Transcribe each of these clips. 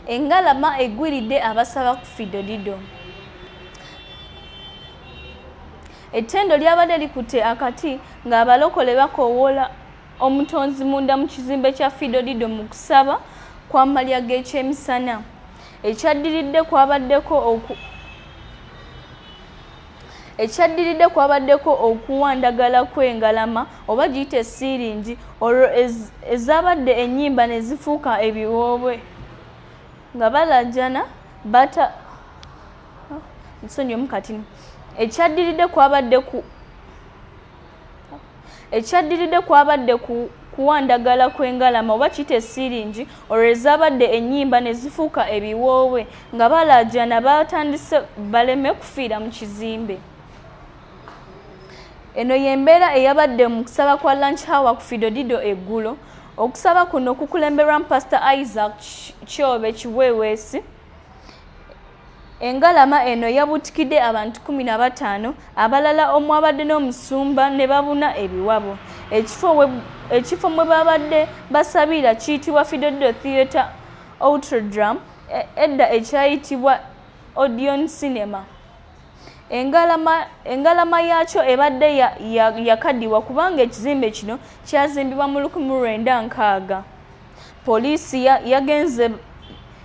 Engalama egwiiridde abasaba ku Fido. Ettendo lyabadde likutte akati ng'abalokole bakoowola omutonzi munda mu kizimbe kya Fido mu kusaba kwa malya g'ekyemisana. Ekyaddiridde kwabaddeko okuwandagala kw'Engalama oba giyite siiringi olwo ezabadde ennyimba ne zifuuka ebiwoobwe nga balajana bata nsonyi omukati. Ekyaddiridde kwabadde kuwandagala kw'Engalama oba kiyite siiringi olwo ezabadde ennyimba ne zifuuka ebiwoobwe nga balajana batandise baleme kufiira mu kizimbe. Eno y'embeera eyabadde mu kusaba kwa lunch hour ku Fido eggulo. Okusaba kuno kukulemberwa Pastor Isaac Kyobe Kiweweesi. Engalama eno yabutikidde abantu 15 abalala omwabadde n'omusumba ne babuna ebiwabo. Ekifo mwe babadde basabira kiyitibwa Fido Theatre Outrodrum edda ekyayitibwa Odeon Cinema. Engalama yaakyo ebadde yakaddiwa kubanga ekizimbe kino kyazimbibwa mu 1960. Poliisi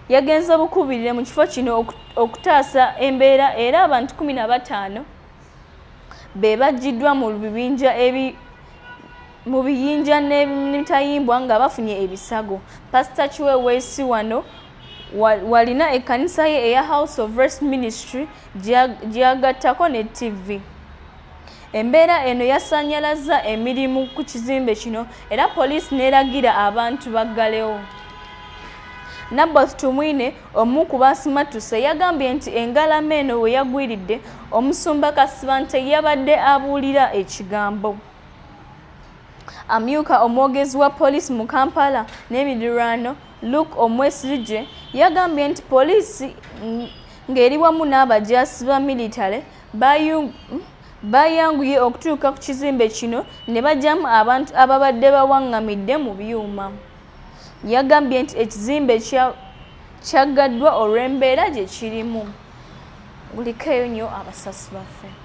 yagenze bukubirire mu kifo kino okutaasa embeera era abantu 15 be baggiddwa mu biyinja n'emitayimbwa nga bafunye ebisago. Pastor Kiweweesi wano walina ekkanisa ye eya House of Rest Ministry gyagattako ne TV. Embeera eno yasannyalazza emirimu ku kizimbe kino era poliisi n'eragira abantu baggalewo. Naboth Tumwine omu ku basimatuse yagambye nti Engalama eno we yagwiiridde omusumba Kasibante yabadde abuulira ekigambo. Amyuka omwogezi wa poliisi mu Kampala n'emiriraano Luke Omwesirije yagambye nti poliisi ng'eri wamu n'abajaasi ba militale bayanguye okutuuka ku kizimbe kino ne bajjamu abantu ababadde bawaŋŋamidde mu byuma. Yagambye nti ekizimbe kyaggaddwa olw'embeera gye kirimu. Bulikeyo nnyo abasasi baffe.